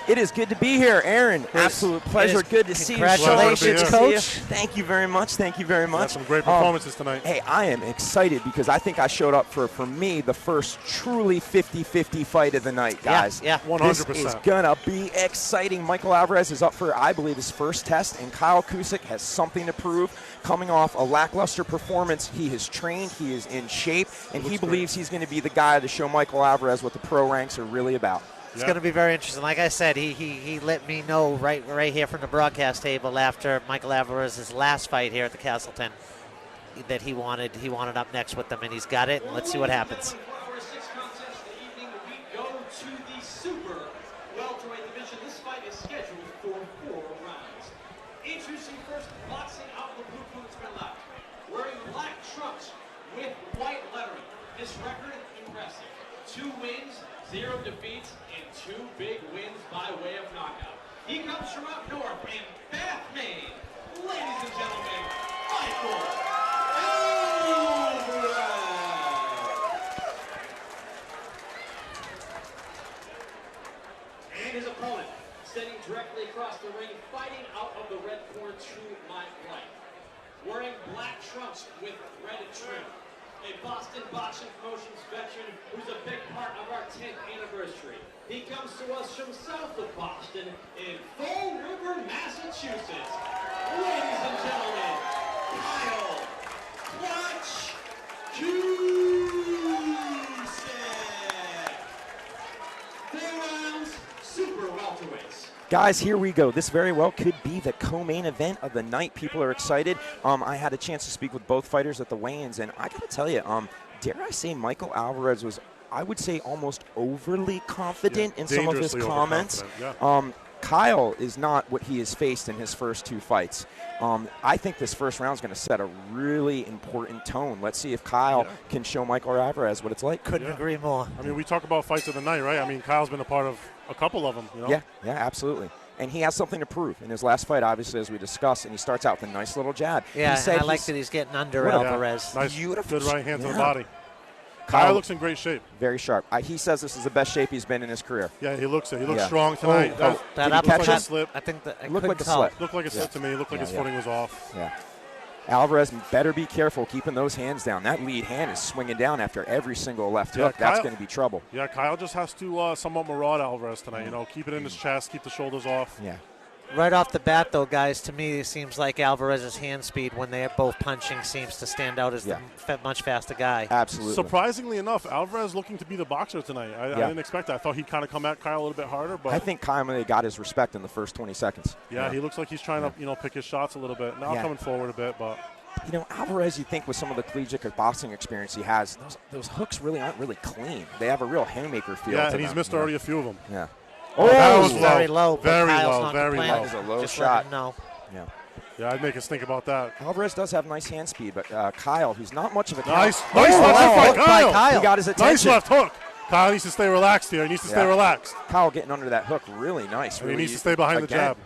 It is good to be here, Aaron. Absolute pleasure. Good to see you. Congratulations, Coach. Thank you very much. Thank you very much. Some great performances tonight. Hey, I am excited because I think I showed up for me, the first truly 50-50 fight of the night, guys. Yeah, 100%. This is going to be exciting. Michael Alvarez is up for, I believe, his first test, and Kyle Cusick has something to prove. Coming off a lackluster performance, he has trained, he is in shape, and he believes he's going to be the guy to show Michael Alvarez what the pro ranks are really about. It's going to be very interesting. Like I said, he let me know right here from the broadcast table after Michael Alvarez's last fight here at the Castleton that he wanted up next with them, and he's got it. And let's see what happens. Go to the super welterweight division. This fight is scheduled for 4 rounds. Introducing first, boxing out the blue corner to my left, wearing black trunks with white lettering. His record impressive: 2 wins, 0 defeats, and 2 big wins by way of knockout. He comes from up north in Bath, Maine. Ladies and gentlemen, Michael Alvarez. And his opponent, standing directly across the ring, fighting out of the red corner to my right. Wearing black trunks with red trim. A Boston Boxing Promotions veteran who's a big part of our 10th anniversary. He comes to us from south of Boston in Fall River, Massachusetts. Ladies and gentlemen, Kyle Cusick. 4 rounds, super welterweights. Guys, here we go. This very well could be the co-main event of the night. People are excited. I had a chance to speak with both fighters at the weigh-ins, and I got to tell you, dare I say Michael Alvarez was, I would say, almost overly confident in some of his comments. Yeah. Kyle is not what he has faced in his first 2 fights. I think this first round is going to set a really important tone. Let's see if Kyle can show Michael Alvarez what it's like. Couldn't agree more. I mean, we talk about fights of the night, right? I mean, Kyle's been a part of a couple of them, you know? Yeah, absolutely. And he has something to prove in his last fight, obviously, as we discussed, and he starts out with a nice little jab. Yeah, and I like that he's getting under Alvarez. Nice, beautiful. good right hand to the body. Kyle looks in great shape. Very sharp. He says this is the best shape he's been in his career. Yeah, he looks it. He looks strong tonight. That uppercut slip. I think that looked like a slip. Looked like a slip to me. Looked like his footing was off. Yeah. Alvarez better be careful keeping those hands down. That lead hand is swinging down after every single left hook. That's going to be trouble. Yeah, Kyle just has to somewhat maraud Alvarez tonight. You know, keep it in his chest, keep the shoulders off. Yeah. Right off the bat, though, guys, to me it seems like Alvarez's hand speed when they are both punching seems to stand out as the much faster guy. Absolutely. Surprisingly enough, Alvarez looking to be the boxer tonight. I didn't expect that. I thought he'd kind of come at Kyle a little bit harder. But I think Kyle really got his respect in the first 20 seconds. Yeah, he looks like he's trying to pick his shots a little bit. Now coming forward a bit, but. You know, Alvarez, you think with some of the collegiate boxing experience he has, those hooks really aren't really clean. They have a real haymaker feel to them. And he's missed already a few of them. Yeah. That was very low. Very Kyle's low. Very low. That was a low Just shot. let him know. Yeah. Yeah, I'd make us think about that. Alvarez does have nice hand speed, but Kyle, who's not much of a nice left hook by Kyle. He got his attention. Nice left hook. Kyle needs to stay relaxed here. He needs to stay relaxed. Kyle getting under that hook really nice. Really, he needs to stay behind the jab.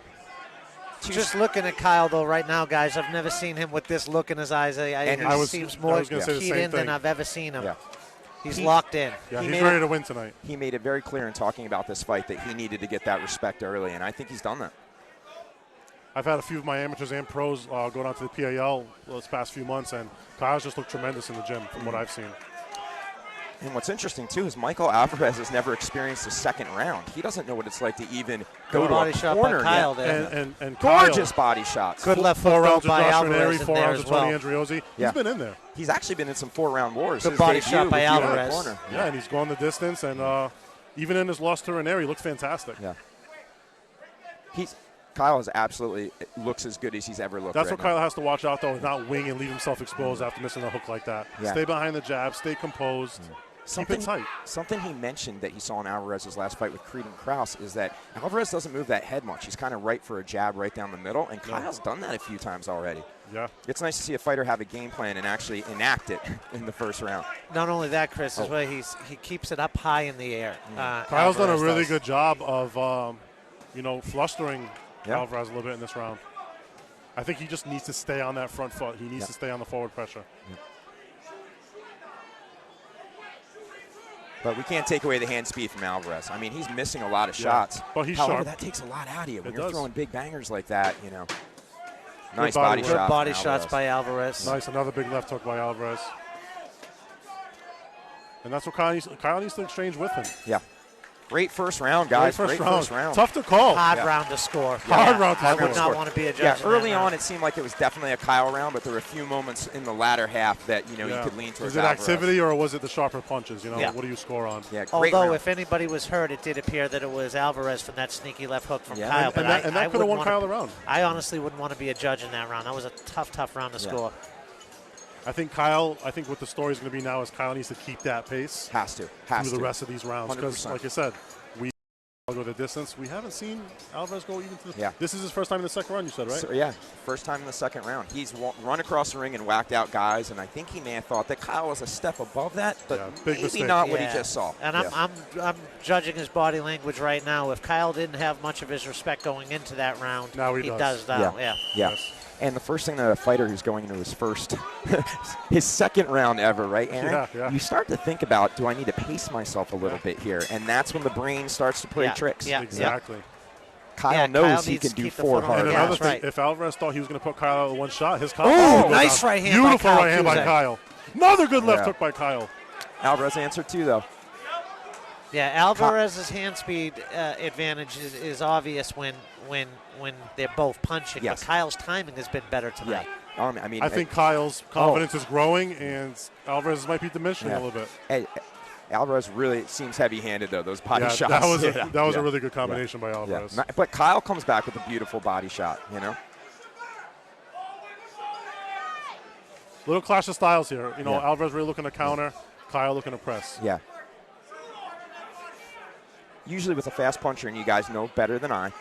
Just looking at Kyle, though, right now, guys, I've never seen him with this look in his eyes. He seems more keyed in than I've ever seen him. Yeah. He's locked in. Yeah, he's ready to win tonight. He made it very clear in talking about this fight that he needed to get that respect early, and I think he's done that. I've had a few of my amateurs and pros go down to the PAL this past few months, and Kyle's just looked tremendous in the gym from what I've seen. And what's interesting, too, is Michael Alvarez has never experienced a second round. He doesn't know what it's like to even go to a corner by Kyle yet. there. And gorgeous body shots. Good left four hook rounds by of Josh Alvarez Ranieri, 4 rounds of Tony Andriozzi. Yeah. He's been in there. He's actually been in some 4-round wars. Good body shot by Alvarez. Corner. Yeah, and he's gone the distance, and even in his loss to Ranieri, he looks fantastic. Yeah. Kyle is absolutely looks as good as he's ever looked. That's right what Kyle has to watch out, though, is not wing and leave himself exposed after missing a hook like that. Yeah. Stay behind the jab, stay composed. Keep it tight. Something he mentioned that he saw in Alvarez's last fight with Creed and Krause is that Alvarez doesn't move that head much. He's kind of right for a jab right down the middle, and Kyle's done that a few times already. Yeah. It's nice to see a fighter have a game plan and actually enact it in the first round. Not only that, Chris, as well, he keeps it up high in the air. Kyle's done a really good job of, flustering Alvarez a little bit in this round. I think he just needs to stay on that front foot. He needs to stay on the forward pressure. But we can't take away the hand speed from Alvarez. I mean, he's missing a lot of shots. But he's However, sharp. that takes a lot out of you when It you're does. throwing big bangers like that, you know. Good Nice body body work. Good shot. body from shots Alvarez. by Alvarez. Nice, another big left hook by Alvarez. And that's what Kyle needs to exchange with him. Yeah. Great first round, guys. Great Great first round. Tough to call. Hard round to score. Hard round to I score. would not want to be a judge. Yeah, in early that on round. it seemed like it was definitely a Kyle round, but there were a few moments in the latter half that, you know, you could lean towards Is it Alvarez. activity or was it the sharper punches? You know, Yeah. what do you score on? Yeah, great Although round. if anybody was hurt, it did appear that it was Alvarez from that sneaky left hook from Yeah. Kyle. And but that could have wouldn't won wanna- Kyle the round. I honestly wouldn't want to be a judge in that round. That was a tough round to score. I think what the story is going to be now is Kyle needs to keep that pace Has to. through the rest of these rounds. Because, 100%. like I said, we go the distance. We haven't seen Alvarez go even to the. Yeah. This is his first time in the second round, you said, right? So, yeah, first time in the second round. He's run across the ring and whacked out guys, and I think he may have thought that Kyle was a step above that, but Yeah, big maybe mistake. not what he Yeah. just saw. And Yeah. I'm judging his body language right now. If Kyle didn't have much of his respect going into that round, Now he does. now. Yeah. Yeah. Yeah. And the first thing that a fighter who's going into his his second round ever, right, Aaron? Yeah. You start to think about, do I need to pace myself a little bit here? And that's when the brain starts to play Yeah. tricks. Yeah. Exactly. Kyle Yeah, knows Kyle he needs can to do keep the 4 foot on hard And the rounds. another that's thing, right. if Alvarez thought he was going to put Kyle out with one shot, his Oh, confidence. nice right hand by Beautiful Kyle right hand by Cusick. Kyle. Another good left Yeah. hook by Kyle. Alvarez answered too, though. Yeah, Alvarez's hand speed advantage is obvious when they're both punching. Yes. But Kyle's timing has been better tonight. I mean, I think Kyle's confidence is growing, and Alvarez might be diminishing Yeah. a little bit. Alvarez really seems heavy-handed, though, those body Yeah, shots. that was Yeah. a really good combination by Yeah. Alvarez. But Kyle comes back with a beautiful body shot, you know? Little clash of styles here. You know, Yeah. Alvarez really looking to counter, Kyle looking to press. Yeah. Usually with a fast puncher, and you guys know better than I,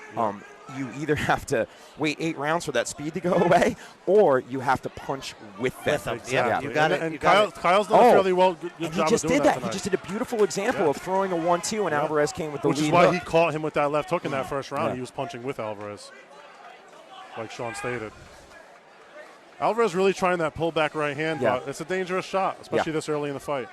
you either have to wait 8 rounds for that speed to go away, or you have to punch with them. With them, Exactly. yeah. You got and, it. And you got it. Kyle's done a fairly good And he job just of doing did that. He tonight. just did a beautiful example of throwing a 1-2, and Alvarez came with the Which lead is why hook. he caught him with that left hook in that first round. Yeah. He was punching with Alvarez, like Sean stated. Alvarez really trying that pullback right hand, Yeah. but it's a dangerous shot, especially this early in the fight.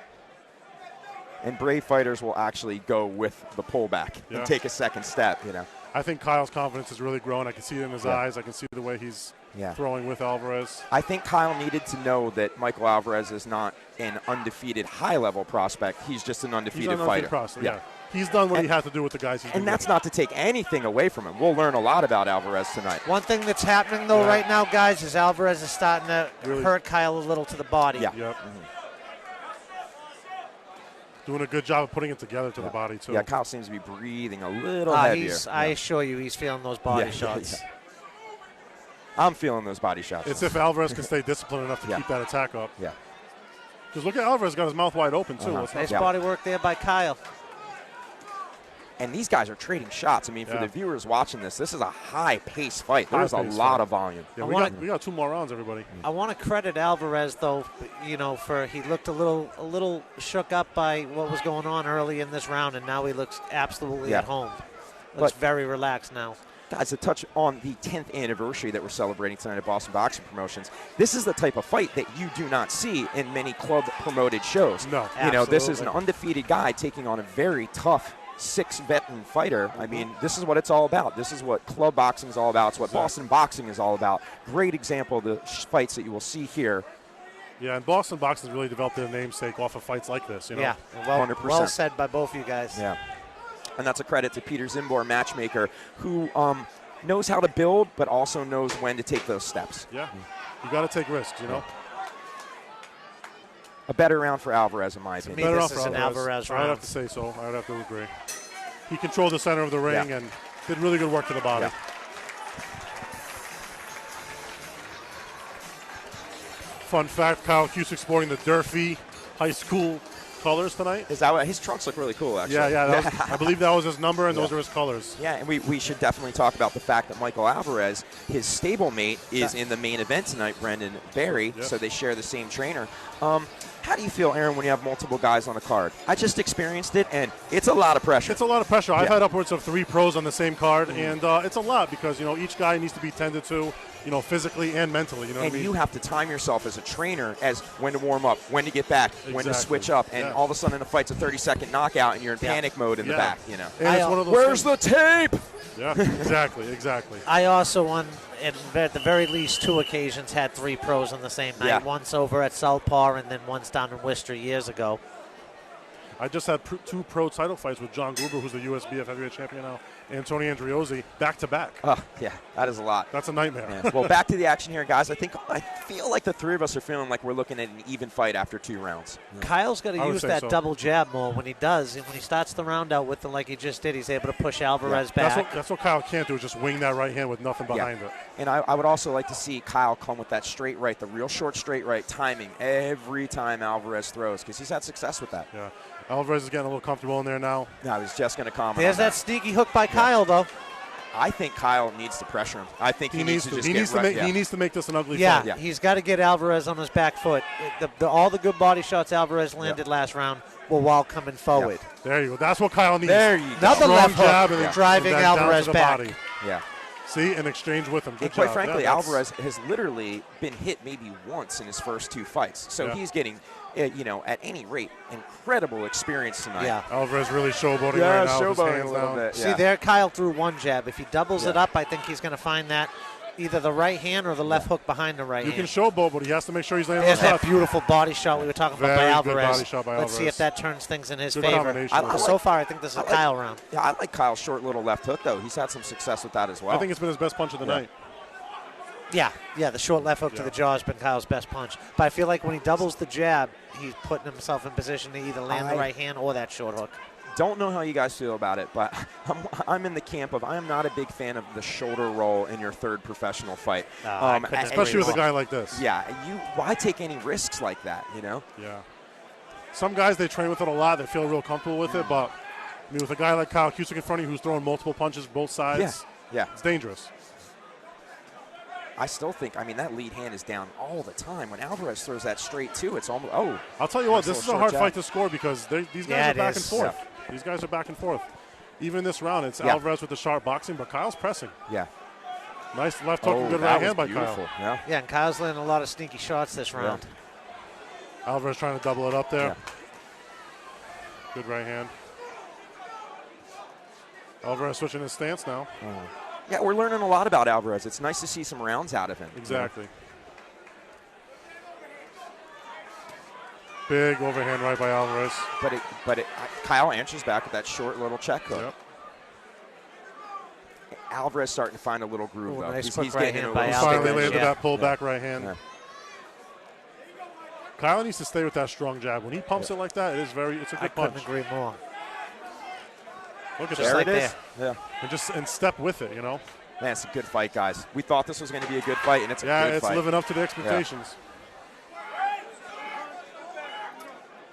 And brave fighters will actually go with the pullback Yeah. and take a second step, you know. I think Kyle's confidence is really growing. I can see it in his eyes. I can see the way he's throwing with Alvarez. I think Kyle needed to know that Michael Alvarez is not an undefeated high-level prospect. He's just an undefeated He's an fighter. prospect, yeah. He's done what he had to do with the guys he's been And that's getting. not to take anything away from him. We'll learn a lot about Alvarez tonight. One thing that's happening, though, right now, guys, is Alvarez is starting to hurt Kyle a little to the body. Yeah. Yep. Doing a good job of putting it together to the body, too. Yeah, Kyle seems to be breathing a little heavier. I assure you, he's feeling those body Yeah, shots. yeah. I'm feeling those body shots. It's if Alvarez can stay disciplined enough to keep that attack up. Yeah. Because look at Alvarez, got his mouth wide open, too. It's not- Nice body work there by Kyle. And these guys are trading shots. I mean, for Yeah. the viewers watching this is a high-paced fight. There's a High-paced lot fight. of volume. Yeah, I we got 2 more rounds, everybody. I want to credit Alvarez, though, you know, for he looked a little shook up by what was going on early in this round, and now he looks absolutely at home. Looks very relaxed now. Guys, to touch on the 10th anniversary that we're celebrating tonight at Boston Boxing Promotions, this is the type of fight that you do not see in many club-promoted shows. No, You know, this is an absolutely. undefeated guy taking on a very tough 6-veteran fighter. I mean, this is what it's all about. This is what club boxing is all about. It's what Boston boxing is all about. Great example of the fights that you will see here. Yeah, and Boston Boxing has really developed their namesake off of fights like this. You know? Yeah, 100%. well said by both you guys. Yeah. And that's a credit to Peter Zimbor, matchmaker, who knows how to build, but also knows when to take those steps. Yeah, you got to take risks, you know. A better round for Alvarez, in my opinion. me, Better this off is for an Alvarez I'd round. have to say so. I'd have to agree. He controlled the center of the ring and did really good work to the body. Yeah. Fun fact, Kyle Cusick sporting the Durfee High School colors tonight. Is that what, his trunks look really cool, actually. Yeah, that was, I believe that was his number, and those are his colors. Yeah, and we should definitely talk about the fact that Michael Alvarez, his stablemate, is in the main event tonight, Brendan Barry, Yes. so they share the same trainer. How do you feel, Aaron, when you have multiple guys on a card? I just experienced it, and it's a lot of pressure. It's a lot of pressure. I've had upwards of 3 pros on the same card, and it's a lot because, each guy needs to be tended to, physically and mentally. You know what I mean? You have to time yourself as a trainer as when to warm up, when to get back, when to switch up, and all of a sudden a fight's a 30-second knockout, and you're in panic mode in the back. And it's one of those Where's the tape? Yeah, exactly. I also at the very least 2 occasions had 3 pros on the same night. Yeah. Once over at Southpaw and then once down in Worcester years ago. I just had 2 pro title fights with John Gruber, who's the USBF heavyweight champion now, and Tony Andriozzi, back-to-back. Oh, yeah, that is a lot. That's a nightmare. Yeah. Well, back to the action here, guys. I feel like the 3 of us are feeling like we're looking at an even fight after 2 rounds. Yeah. Kyle's got to use that double jab more when he does. And when he starts the round out with it like he just did, he's able to push Alvarez back. That's what Kyle can't do, is just wing that right hand with nothing behind it. And I would also like to see Kyle come with that straight right, the real short straight right timing every time Alvarez throws, because he's had success with that. Yeah. Alvarez is getting a little comfortable in there now. No, I was just going to comment There's on that sneaky hook by Kyle, though. I think Kyle needs to pressure him. I think he needs to just He needs to make this an ugly fight. Yeah, he's got to get Alvarez on his back foot. All the good body shots Alvarez landed last round were while coming forward. There you go. That's what Kyle needs. There you go. Another left jab hook and driving Alvarez back. Body. Yeah. See, an exchange with him. Good and quite job. frankly, Alvarez has literally been hit maybe once in his first 2 fights. So he's getting, at any rate, incredible experience tonight. Yeah. Alvarez really showboating right now. Showboating a little bit. See, there Kyle threw 1 jab. If he doubles it up, I think he's going to find that either the right hand or the left hook behind the right hand. You can showboat, but he has to make sure he's landing There's on that beautiful body shot we were talking about by Alvarez. Good body shot by Let's Alvarez. see if that turns things in his Good favor. So far, I think this is a Kyle round. Yeah, I like Kyle's short little left hook, though. He's had some success with that as well. I think it's been his best punch of the night. Yeah, the short left hook to the jaw has been Kyle's best punch. But I feel like when he doubles the jab, he's putting himself in position to either land the right hand or that short hook. Don't know how you guys feel about it, but I'm in the camp of I am not a big fan of the shoulder roll in your 3rd professional fight. Especially with a guy like this. Yeah, why take any risks like that, Yeah. Some guys, they train with it a lot. They feel real comfortable with it, but with a guy like Kyle Cusick in front of you who's throwing multiple punches both sides, it's dangerous. I still think, that lead hand is down all the time. When Alvarez throws that straight, too, it's almost, I'll tell you what, this is a hard fight to score because these guys are back and forth. Yeah. These guys are back and forth. Even this round, it's Alvarez with the sharp boxing, but Kyle's pressing. Yeah. Nice left hook and good right hand by beautiful. Kyle. Yeah, and Kyle's landing a lot of sneaky shots this round. Alvarez trying to double it up there. Good right hand. Alvarez switching his stance now. Yeah, we're learning a lot about Alvarez. It's nice to see some rounds out of him. Exactly. Big overhand right by Alvarez. But Kyle answers back with that short little check hook. Yep. Alvarez starting to find a little groove, though. Nice He's right getting hand a by little Finally Alvarez. landed that pullback right hand. Yeah. Kyle needs to stay with that strong jab. When he pumps it like that, it's a good punch. Couldn't agree more. Look at Just that. like There it is. there. Yeah. And step with it, Man, it's a good fight, guys. We thought this was going to be a good fight, and it's a good fight. Yeah, it's living up to the expectations.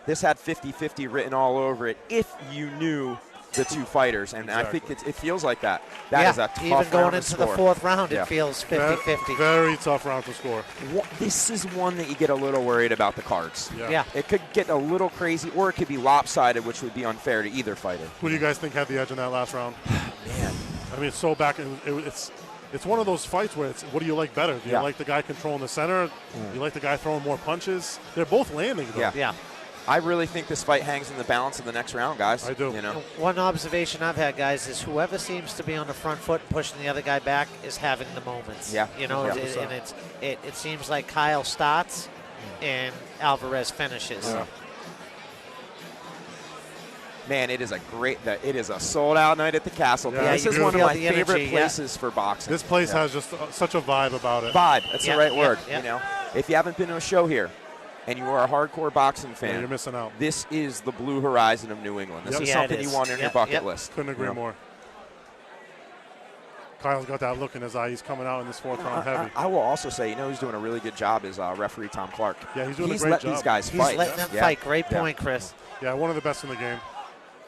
This had 50-50 written all over it if you knew the 2 fighters, and I think it feels like that. That is a tough even going round to into the score. 4th round, it feels 50-50. Very tough round to score. This is one that you get a little worried about the cards. Yeah. It could get a little crazy, or it could be lopsided, which would be unfair to either fighter. Who do you guys think had the edge in that last round? Man. It's so back. It's one of those fights where it's what do you like better? Do you like the guy controlling the center? Do you like the guy throwing more punches? They're both landing, though. Yeah. I really think this fight hangs in the balance of the next round, guys. I do. One observation I've had, guys, is whoever seems to be on the front foot and pushing the other guy back is having the moments. Yeah. And it seems like Kyle starts and Alvarez finishes. Yeah. Man, it is a sold-out night at the Castleton. Yeah, This is one of my favorite places for boxing. This place has just such a vibe about it. Vibe, that's the right word. Yeah. If you haven't been to a show here, and you are a hardcore boxing fan, you're missing out. This is the Blue Horizon of New England. This is something you want on your bucket list. Couldn't agree more. Kyle's got that look in his eye. He's coming out in this 4th round heavy. I will also say, who's doing a really good job is referee Tom Clark. Yeah, he's doing a great job. These guys fight. He's letting them fight. Great point, Chris. Yeah, one of the best in the game.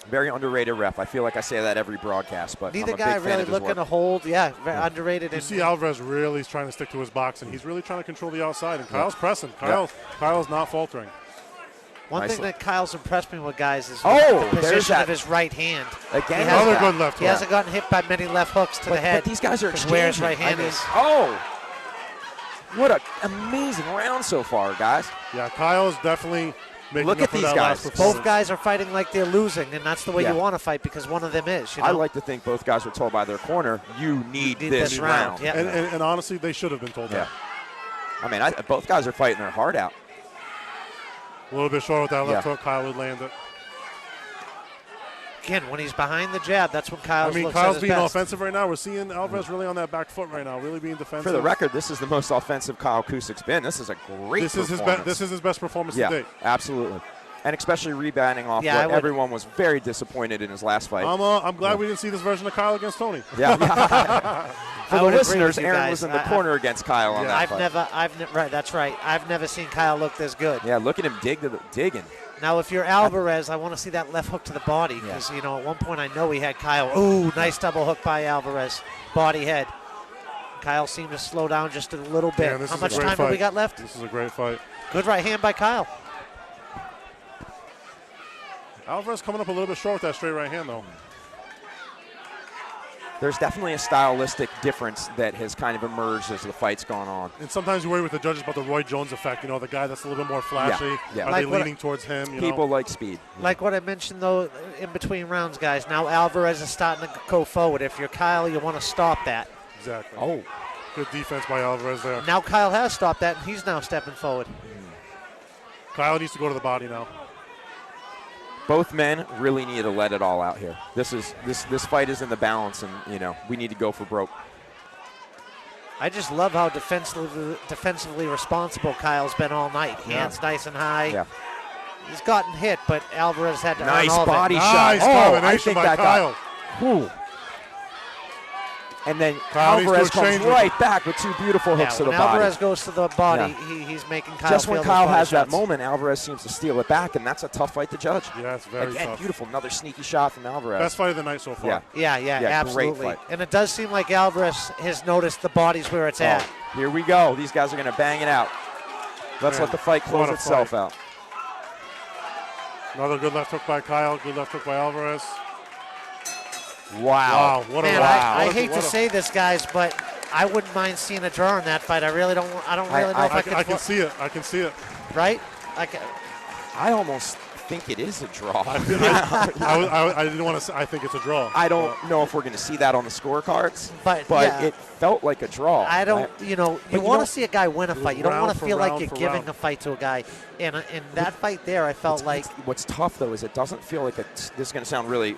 Very underrated ref. I feel like I say that every broadcast, but neither I'm a guy big fan really of his looking work. to hold. Underrated. You see Alvarez really trying to stick to his boxing. He's really trying to control the outside, and Kyle's pressing. Kyle's not faltering. One thing that Kyle's impressed me with, guys, is the position of his right hand. Again, another good left hook. He hasn't gotten hit by many left hooks to the head. But these guys are exchanging. Where his right hand is. Oh, what an amazing round so far, guys. Yeah, Kyle's definitely making Look at these guys. Both guys are fighting like they're losing, and that's the way you want to fight because one of them is. You know? I like to think both guys were told by their corner, you need this round. Yeah. And honestly, they should have been told that. I mean, both guys are fighting their heart out. A little bit short with that left hook. Kyle would land it. Again, when he's behind the jab, that's when Kyle's looks Kyle's at his being best. offensive right now. We're seeing Alvarez really on that back foot right now, really being defensive. For the record, this is the most offensive Kyle Cusick's been. This is a great performance. This is his best performance to date. Absolutely. And especially rebounding off what everyone was very disappointed in his last fight. I'm glad we didn't see this version of Kyle against Tony. Yeah. For the listeners, Aaron was in the corner against Kyle on that fight. Right, that's right. I've never seen Kyle look this good. Yeah, look at him digging. Now, if you're Alvarez, I want to see that left hook to the body because, at one point I know he had Kyle. Ooh, nice double hook by Alvarez. Body head. Kyle seemed to slow down just a little bit. How much time do we got left? This is a great fight. Good right hand by Kyle. Alvarez coming up a little bit short with that straight right hand, though. There's definitely a stylistic difference that has kind of emerged as the fight's gone on. And sometimes you worry with the judges about the Roy Jones effect, the guy that's a little bit more flashy. Yeah. Are they leaning towards him? People like speed. Like what I mentioned, though, in between rounds, guys, now Alvarez is starting to go forward. If you're Kyle, you want to stop that. Exactly. Oh. Good defense by Alvarez there. Now Kyle has stopped that, and he's now stepping forward. Kyle needs to go to the body now. Both men really need to let it all out here. This fight is in the balance, and we need to go for broke. I just love how defensively responsible Kyle's been all night. Hands nice and high. Yeah. He's gotten hit, but Alvarez had to earn nice all body of it. shot. Nice combination by Kyle. And then Kyle Alvarez comes right back with two beautiful hooks to the body. Alvarez goes to the body, he's making Kyle just when feel Kyle those body has that shots. moment, Alvarez seems to steal it back, and that's a tough fight to judge. Yeah, it's very Again, tough. Beautiful. Another sneaky shot from Alvarez. Best fight of the night so far. Yeah, absolutely. Great fight. And it does seem like Alvarez has noticed the body's where it's at. Here we go. These guys are going to bang it out. Let's let the fight close itself out. Another good left hook by Kyle. Good left hook by Alvarez. Wow. What Man, a round. I hate to say this, guys, but I wouldn't mind seeing a draw in that fight. I really don't. I don't really know if I can. I can see it. I can see it. Right? I almost think it is a draw. I didn't want to say. I think it's a draw. I don't know if we're going to see that on the scorecards, but yeah. it felt like a draw. I don't. You want to see a guy win a fight. You don't want to feel like you're giving a fight to a guy. And in that fight there, I felt what's tough though is it doesn't feel like this is going to sound really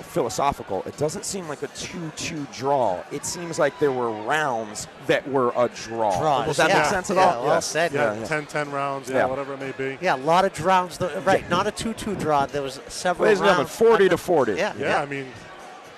philosophical. It doesn't seem like a 2-2 draw. It seems like there were rounds that were a draw. Draws. Does that make sense at all? Well said. Yeah, 10 rounds. Yeah, whatever it may be. Yeah, a lot of rounds. Right, not a 2-2 draw. There was several rounds. 40-40. Yeah. I mean,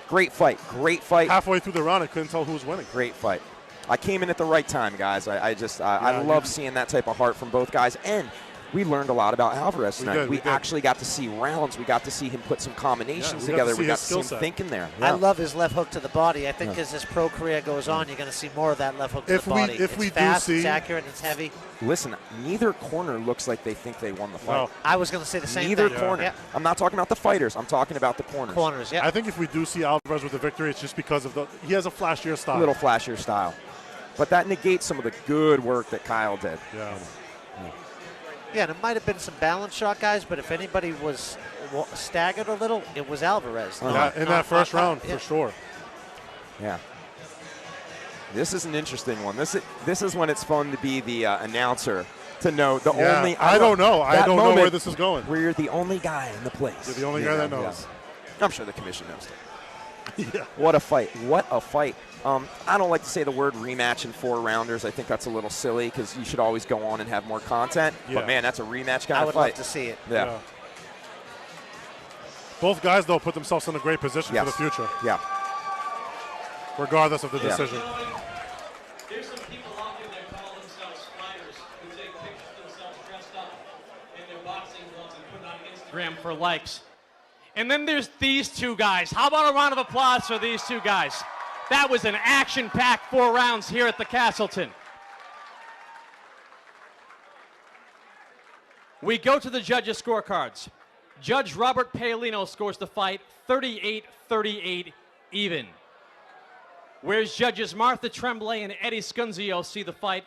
great fight. Halfway through the round, I couldn't tell who was winning. Great fight. I came in at the right time, guys. I love seeing that type of heart from both guys. And we learned a lot about Alvarez tonight. We actually got to see rounds. We got to see him put some combinations together. We got to see him thinking there. Yeah. I love his left hook to the body. I think as his pro career goes on, you're going to see more of that left hook to the body. It's fast, it's accurate, it's heavy. Listen, neither corner looks like they think they won the fight. No. I was going to say the same thing. Neither corner. Yeah. I'm not talking about the fighters. I'm talking about the corners. Corners, yeah. I think if we do see Alvarez with the victory, it's just because of he has a flashier style. A little flashier style. But that negates some of the good work that Kyle did. Yeah, and it might have been some balance shot guys, but if anybody was staggered a little, it was Alvarez. Yeah, in that first round, for sure. Yeah. This is an interesting one. This is when it's fun to be the announcer, to know the only. I don't know. I don't know where this is going. Where you're the only guy in the place. You're the only guy that knows. Yeah. I'm sure the commission knows that. Yeah. What a fight. What a fight. I don't like to say the word rematch in 4-rounders. I think that's a little silly because you should always go on and have more content. Yeah. But, man, that's a rematch kind of fight. I would love to see it. Yeah. Both guys, though, put themselves in a great position for the future. Yeah. Regardless of the decision. There's some people out there that call themselves fighters who take pictures of themselves dressed up in their boxing gloves and put it on Instagram for likes. And then there's these two guys. How about a round of applause for these two guys? That was an action-packed 4 rounds here at the Castleton. We go to the judges' scorecards. Judge Robert Paolino scores the fight 38-38 even. Whereas judges Martha Tremblay and Eddie Scunzio see the fight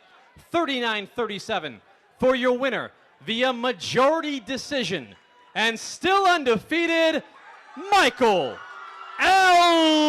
39-37 for your winner via majority decision and still undefeated, Michael Alvarez.